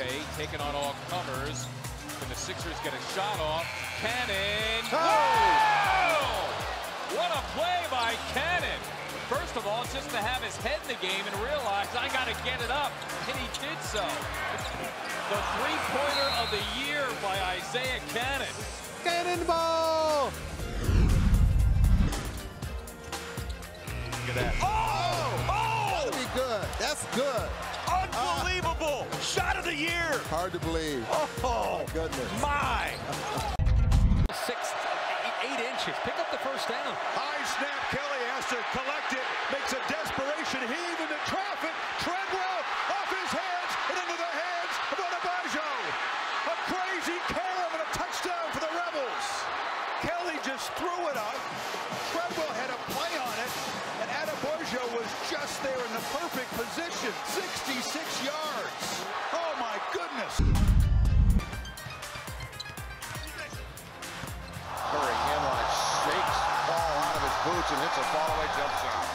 Pay taking on all comers. Can the Sixers get a shot off? Cannon! Oh! What a play by Cannon! First of all, just to have his head in the game and realize I got to get it up, and he did so. The three-pointer of the year by Isaiah Cannon. Cannonball! Look at that. Oh! That'll be good. That's good. Unbelievable! Shot of the year! Hard to believe. Oh, my goodness. My! 8 inches. Pick up the first down. High snap. Kelly has to collect it. Makes a desperation heave into traffic. Treadwell off his hands and into the hands of Adebayo. A crazy carom and a touchdown for the Rebels. Kelly just threw it up. Treadwell had a play on it, and Adebayo was just there in the perfect position. 66 yards. Oh my goodness. Curry Hamline shakes ball out of his boots and hits a fallaway jump shot.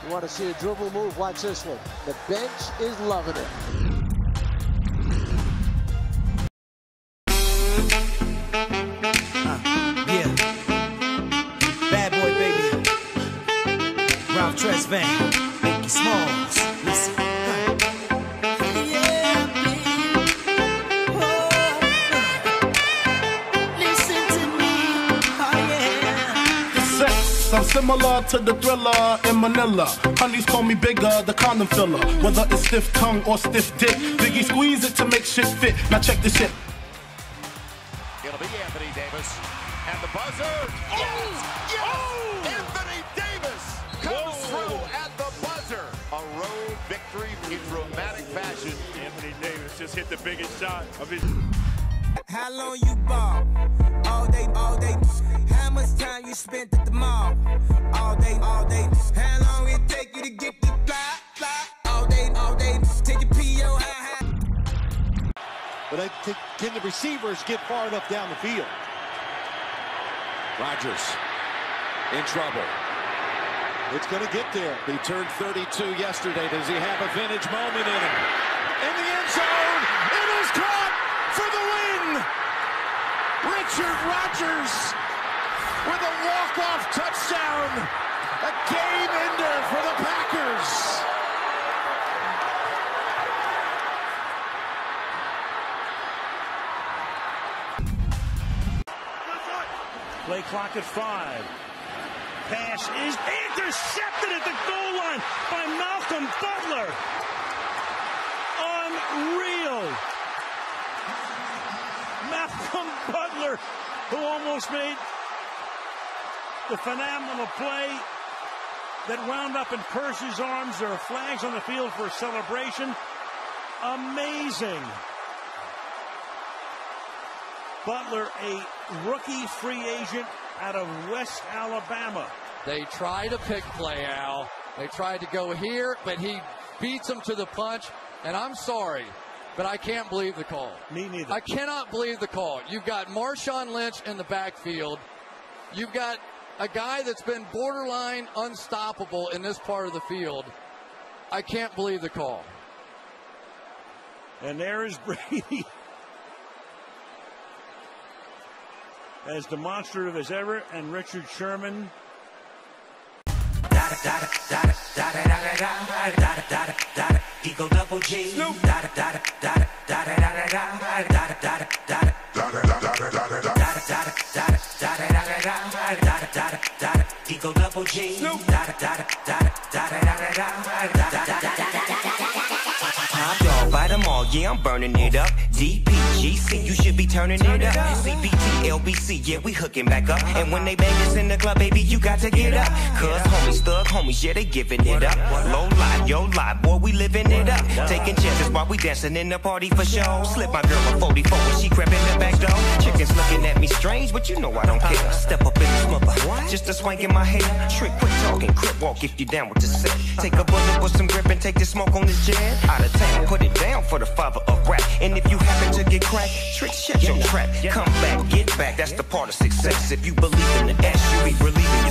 You want to see a dribble move? Watch this one. The bench is loving it. Yeah. Bad boy, baby. Ralph Tresvant. Biggie Smalls. Listen. I'm similar to the Thriller in Manila. Honeys call me bigger, the condom filler. Whether it's stiff tongue or stiff dick, Biggie squeeze it to make shit fit. Now check this shit. It'll be Anthony Davis. And the buzzer. Yes! Yes! Oh! Anthony Davis comes through at the buzzer. A road victory in dramatic fashion. Anthony Davis just hit the biggest shot of his. How long you ball? All day, all day. How much time you spent at the mall? All day, all day. How long it take you to get the fly? All day, all day. Take your PO high. But I think, can the receivers get far enough down the field? Rodgers in trouble. It's going to get there. He turned 32 yesterday. Does he have a vintage moment in him? In the end zone, it is caught for the win. Richard Rodgers with a walk-off touchdown. A game ender for the Packers. Play clock at 5. Pass is intercepted at the goal line by Malcolm Butler. Unreal. Malcolm Butler, who almost made the phenomenal play that wound up in Kersey's arms. There are flags on the field for a celebration. Amazing. Butler, a rookie free agent out of West Alabama. They try to pick play, Al. They tried to go here, but he beats him to the punch. And I'm sorry, but I can't believe the call. Me neither. I cannot believe the call. You've got Marshawn Lynch in the backfield. You've got a guy that's been borderline unstoppable in this part of the field. I can't believe the call. And there is Brady. As demonstrative as ever, and Richard Sherman. Eagle double G. Eagle double G. Top dog, bite them all, yeah, I'm burning it up. DPGC, you should be turning it up. CBT, LBC, yeah, we hooking back up. And when they bang us in the club, baby, you got to get up. Cause homies, thug homies, yeah, they giving it up. Low life, yo life, boy, we living it up. Taking chances while we dancing in the party for show. Slip my girl a 44 when she crept in the back door. Chickens looking at me strange, but you know I don't care. Step up in the smother, just a swank in my hair. Trick, quick talking, crip walk if you down with the set. Take a bullet with some grip and take the smoke on this jet. Out of town, put it down for the father of rap. And if you happen to get cracked, trick, shut your trap. Come back, get back, that's the part of success. If you believe in the S, you be relieving